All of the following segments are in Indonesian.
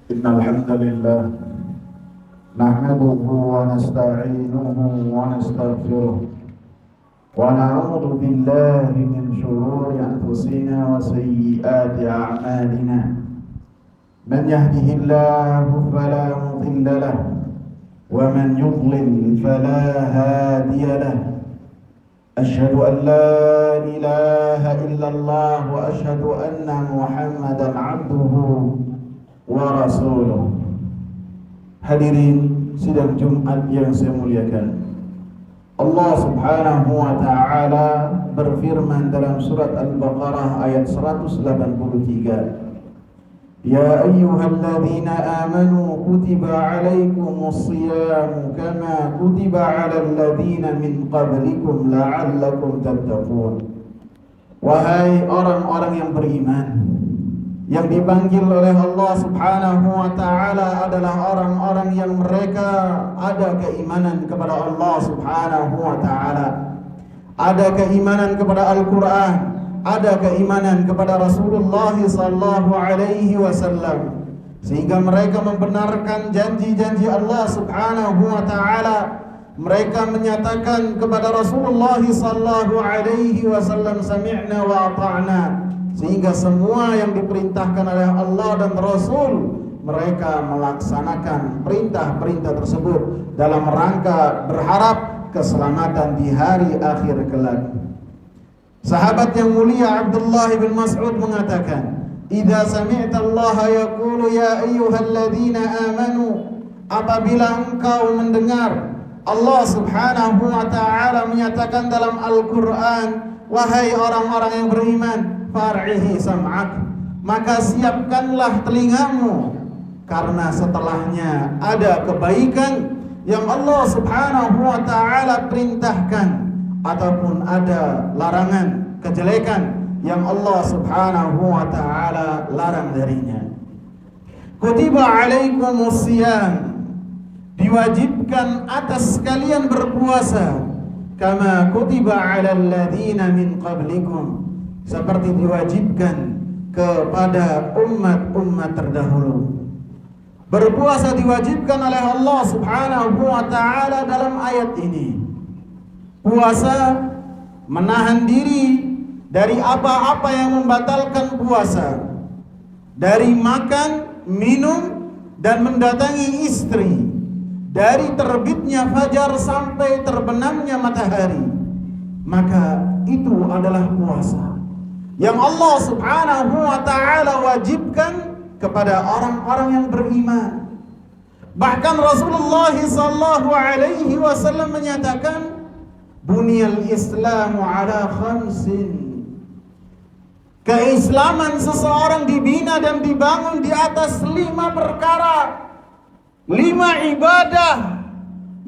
إن الحمد لله نحمده ونستعينه ونستغفره ونعوذ بالله من شرور أنفسنا وسيئات أعمالنا. من يهده الله فلا مضل له ومن يضلل فلا هادي له. أشهد أن لا إله إلا الله وأشهد أن محمدا عبده ورسوله. Hadirin sidang Jumat yang saya muliakan, Allah Subhanahu wa taala berfirman dalam surat Al-Baqarah ayat 183, Ya ayyuhalladzina amanu kutiba alaikumus siyamu kama kutiba alal ladzina min qablikum la'allakum tattaqun. Wahai orang-orang yang beriman, yang dipanggil oleh Allah Subhanahu wa taala adalah orang-orang yang mereka ada keimanan kepada Allah Subhanahu wa taala, ada keimanan kepada Al-Qur'an, ada keimanan kepada Rasulullah sallallahu alaihi wasallam, sehingga mereka membenarkan janji-janji Allah Subhanahu wa taala. Mereka menyatakan kepada Rasulullah sallallahu alaihi wasallam, sami'na wa ata'na, sehingga semua yang diperintahkan oleh Allah dan Rasul mereka melaksanakan perintah-perintah tersebut dalam rangka berharap keselamatan di hari akhir kelak. Sahabat yang mulia Abdullah bin Mas'ud mengatakan, "Idza sami'ta Allah yaqulu ya ayyuhalladzina amanu," apabila engkau mendengar Allah Subhanahu wa taala menyatakan dalam Al-Qur'an, wahai orang-orang yang beriman, far'ihi sam'ak, maka siapkanlah telingamu, karena setelahnya ada kebaikan yang Allah Subhanahu wa taala perintahkan, ataupun ada larangan kejelekan yang Allah Subhanahu wa taala larang darinya. Kutiba alaikumus siyam, diwajibkan atas kalian berpuasa, kama kutiba alal ladzina min qablikum, seperti diwajibkan kepada umat-umat terdahulu. Berpuasa diwajibkan oleh Allah Subhanahu wa taala dalam ayat ini. Puasa menahan diri dari apa-apa yang membatalkan puasa, dari makan, minum, dan mendatangi istri, dari terbitnya fajar sampai terbenamnya matahari. Maka itu adalah puasa yang Allah Subhanahu wa taala wajibkan kepada orang-orang yang beriman. Bahkan Rasulullah sallallahu alaihi wasallam menyatakan, Bunyal Islamu ala khamsin, keislaman seseorang dibina dan dibangun di atas 5 perkara, 5 ibadah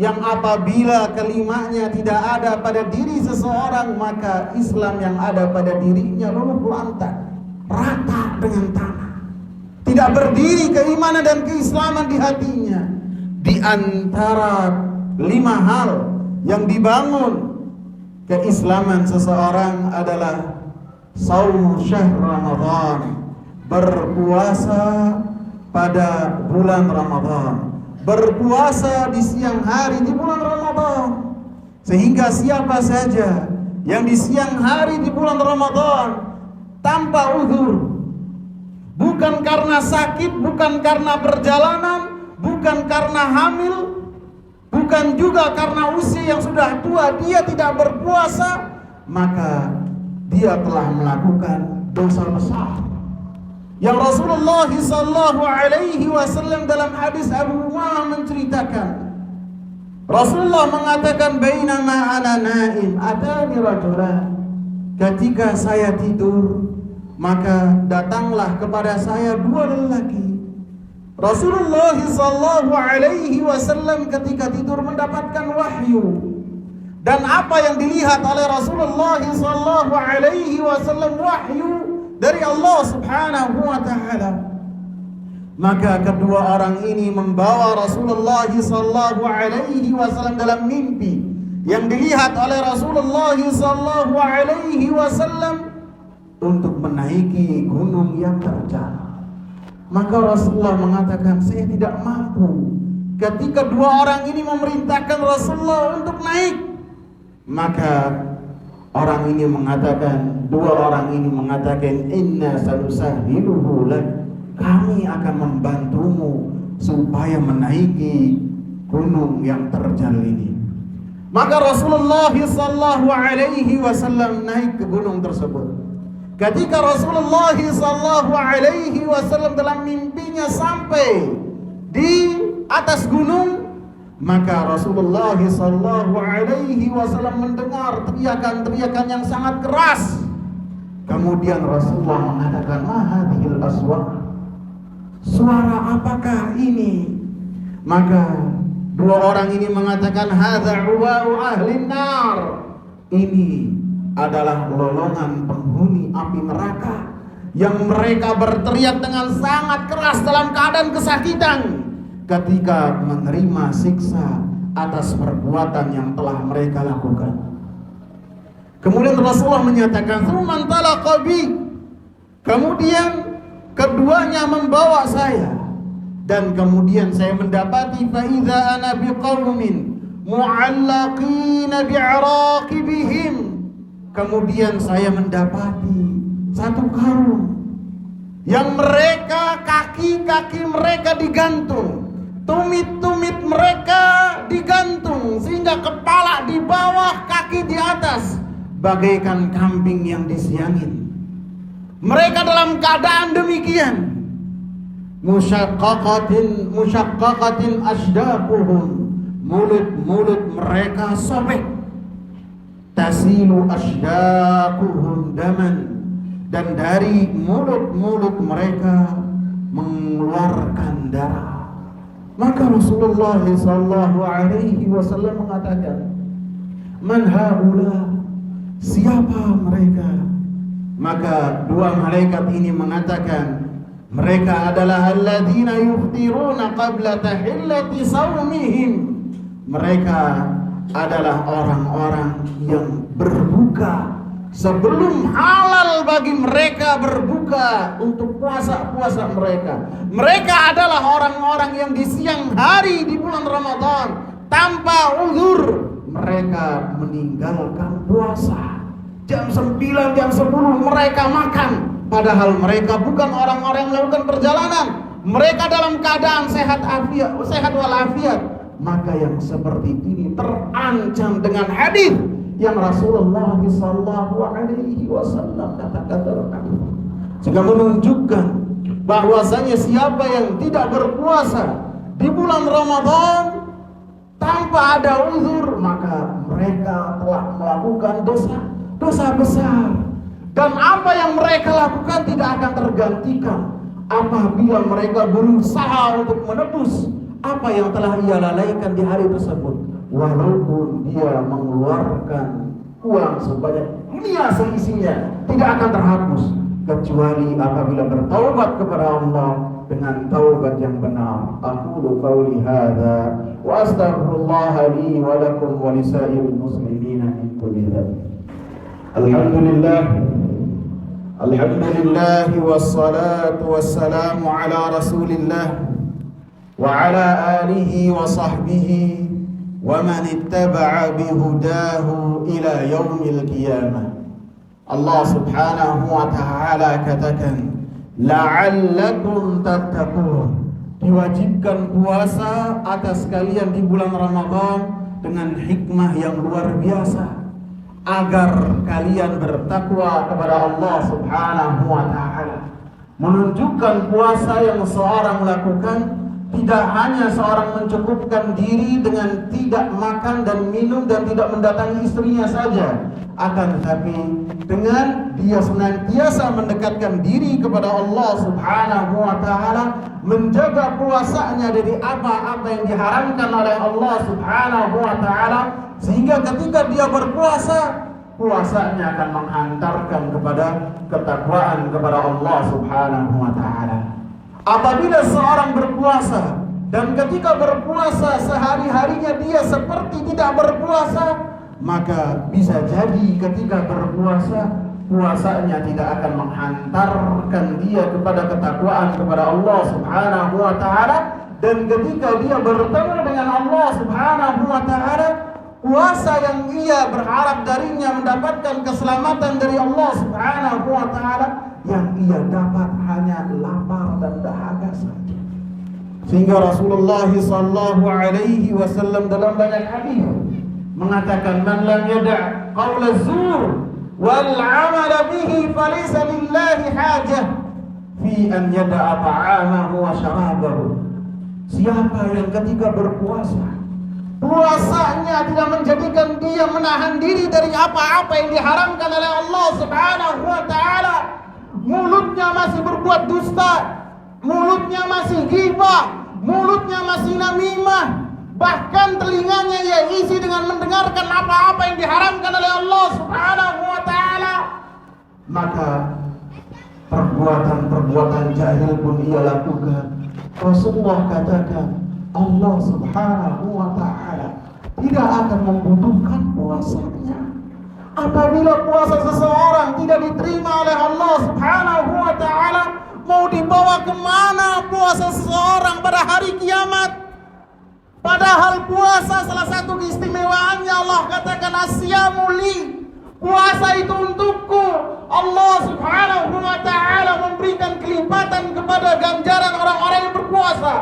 yang apabila kelimanya tidak ada pada diri seseorang, maka Islam yang ada pada dirinya luluh lantak, rata dengan tanah. Tidak berdiri keimanan dan keislaman di hatinya. Di antara 5 hal yang dibangun keislaman seseorang adalah shaum syahr Ramadan, berpuasa pada bulan Ramadan, berpuasa di siang hari di bulan Ramadan. Sehingga siapa saja yang di siang hari di bulan Ramadan tanpa uzur, bukan karena sakit, bukan karena perjalanan, bukan karena hamil, bukan juga karena usia yang sudah tua, dia tidak berpuasa, maka dia telah melakukan dosa besar. Yang Rasulullah sallallahu alaihi wasallam dalam hadis Abu Umamah menceritakan, Rasulullah mengatakan, bainama ana naim atani rajulan, ketika saya tidur maka datanglah kepada saya 2 lelaki. Rasulullah sallallahu alaihi wasallam ketika tidur mendapatkan wahyu, dan apa yang dilihat oleh Rasulullah sallallahu alaihi wasallam wahyu dari Allah Subhanahu wa taala. Maka kedua orang ini membawa Rasulullah sallallahu alaihi wasallam dalam mimpi yang dilihat oleh Rasulullah sallallahu alaihi wasallam untuk menaiki gunung yang terjal. Maka Rasulullah mengatakan, saya tidak mampu. Ketika dua orang ini memerintahkan Rasulullah untuk naik, maka dua orang ini mengatakan, inna sanusahhiluhu lak, kami akan membantumu supaya menaiki gunung yang terjal ini. Maka Rasulullah sallallahu alaihi wasallam naik ke gunung tersebut. Ketika Rasulullah sallallahu alaihi wasallam dalam mimpinya sampai di atas gunung, maka Rasulullah sallallahu alaihi wasallam mendengar teriakan-teriakan yang sangat keras. Kemudian Rasulullah mengatakan, ma hadhil aswat, suara apakah ini? Maka dua orang ini mengatakan, hadza uwa'u ahlin nar, ini adalah golongan penghuni api neraka yang mereka berteriak dengan sangat keras dalam keadaan kesakitan ketika menerima siksa atas perbuatan yang telah mereka lakukan. Kemudian Rasulullah menyatakan, "Tsumman talaqa bi." Kemudian keduanya membawa saya, dan kemudian saya mendapati fa idza ana biqaumin mu'allaqina bi'araqibihim. Kemudian saya mendapati satu kaum yang mereka kaki-kaki mereka digantung, tumit-tumit mereka digantung, sehingga kepala di bawah, kaki di atas, bagaikan kambing yang disiangin. Mereka dalam keadaan demikian, musyaqqaqatin asdaquhum, mulut-mulut mereka sobek, tasilu asdaquhum daman, dan dari mulut-mulut mereka mengeluarkan darah. Maka Rasulullah sallallahu alaihi wasallam mengatakan, "Man haula?" Siapa mereka? Maka dua malaikat ini mengatakan, mereka adalah alladzina yuftiruna qabla tahillati saumihim. Mereka adalah orang-orang yang berbuka sebelum halal bagi mereka berbuka untuk puasa-puasa mereka. Mereka adalah orang-orang yang di siang hari di bulan Ramadan tanpa uzur mereka meninggalkan puasa. Jam 9, jam 10 mereka makan, padahal mereka bukan orang-orang yang melakukan perjalanan. Mereka dalam keadaan sehat walafiat. Maka yang seperti ini terancam dengan hadis yang Rasulullah sallallahu alaihi wasallam katakan, sehingga menunjukkan bahwasanya siapa yang tidak berpuasa di bulan Ramadan tanpa ada uzur, maka mereka telah melakukan dosa besar, dan apa yang mereka lakukan tidak akan tergantikan apabila mereka berusaha untuk menebus apa yang telah ia lalaikan di hari tersebut, walaupun dia mengeluarkan uang sebanyak dunia seisinya, tidak akan terhapus kecuali apabila bertaubat kepada Allah dengan taubat yang benar. Aqulu qawli hadza wa astaghfirullah li wa lakum wa lisairil muslimina min kulli dhanb. Alhamdulillah wassalatu wassalamu ala Rasulillah wa ala alihi wa sahbihi wa man ittaba'a bihudahu ila yaumil qiyamah. Allah Subhanahu wa ta'ala katakan, la'allakum tattaqun, diwajibkan puasa atas kalian di bulan Ramadan dengan hikmah yang luar biasa, agar kalian bertakwa kepada Allah Subhanahu wa ta'ala. Menunjukkan puasa yang seorang lakukan tidak hanya seorang mencukupkan diri dengan tidak makan dan minum dan tidak mendatangi istrinya saja, akan tetapi dengan dia senantiasa mendekatkan diri kepada Allah Subhanahu wa ta'ala, menjaga puasanya dari apa-apa yang diharamkan oleh Allah Subhanahu wa ta'ala, sehingga ketika dia berpuasa, puasanya akan menghantarkan kepada ketakwaan kepada Allah Subhanahu wa ta'ala. Apabila seorang berpuasa dan ketika berpuasa sehari-harinya dia seperti tidak berpuasa, maka bisa jadi ketika berpuasa puasanya tidak akan menghantarkan dia kepada ketakwaan kepada Allah Subhanahu wa taala. Dan ketika dia bertemu dengan Allah Subhanahu wa taala, puasa yang ia berharap darinya mendapatkan keselamatan dari Allah Subhanahu wa taala, yang ia dapat hanya lapar dan dahaga saja. Sehingga Rasulullah sallallahu alaihi wasallam dalam banyak hadis mengatakan, man lam yada' qaul az-zur wal 'amal bihi falaysa lillahi hajah fi an yada'a ta'amahu wa syarabahu. Siapa yang ketika berpuasa, puasanya tidak menjadikan dia menahan diri dari apa-apa yang diharamkan oleh Allah Subhanahu wa taala, mulutnya masih berbuat dusta, mulutnya masih ghibah, mulutnya masih namimah, bahkan telinganya ia isi dengan mendengarkan apa-apa yang diharamkan oleh Allah Subhanahu wa taala, maka perbuatan-perbuatan jahil pun ia lakukan. Rasulullah katakan, Allah Subhanahu wa taala tidak akan membutuhkan puasanya. Apabila puasa seseorang tidak diterima oleh Allah Subhanahu wa taala, mau dibawa kemana puasa seseorang pada hari kiamat? Padahal puasa salah satu keistimewaannya, Allah katakan asyamu li, puasa itu untukku. Allah Subhanahu wa taala memberikan kelipatan kepada ganjaran orang-orang yang berpuasa,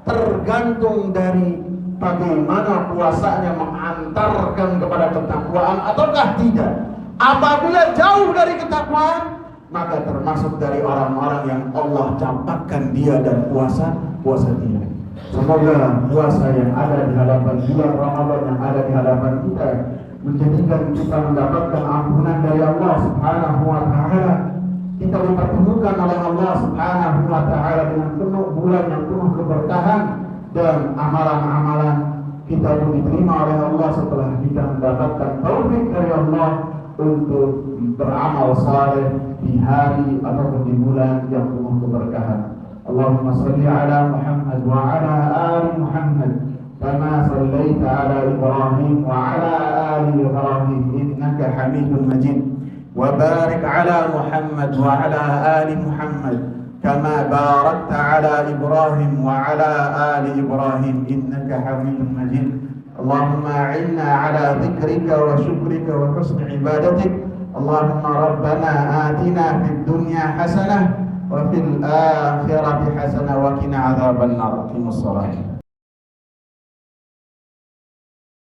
tergantung dari bagaimana puasanya mengantarkan kepada ketakwaan ataukah tidak. Apabila jauh dari ketakwaan, maka termasuk dari orang-orang yang Allah campakkan dia dan puasa dia. Semoga puasa yang ada di hadapan bulan Ramadan yang ada di hadapan kita menjadikan kita mendapatkan ampunan dari Allah Subhanahu wa taala. Kita dipertemukan oleh Allah Subhanahu wa taala dengan penuh bulan yang penuh keberkahan, dan amalan-amalan kita pun diterima oleh Allah setelah kita mendapatkan taufik dari Allah untuk beramal saleh di hari ataupun di bulan yang penuh keberkahan. Allahumma salli ala Muhammad wa ala ali Muhammad kama sallaita ala Ibrahim wa ala ali Ibrahim innaka Hamidum Majid, wa barik ala Muhammad wa ala ali Muhammad kama barakta ala Ibrahim wa ala ali Ibrahim innaka Hamidum Majid. Allahumma a'inna ala dzikrika wa syukrika wa husni ibadatik. Allahumma rabbana atina fid dunya hasanah wa fil akhirati hasanah wa qina adzabannar. Aqimus shalah.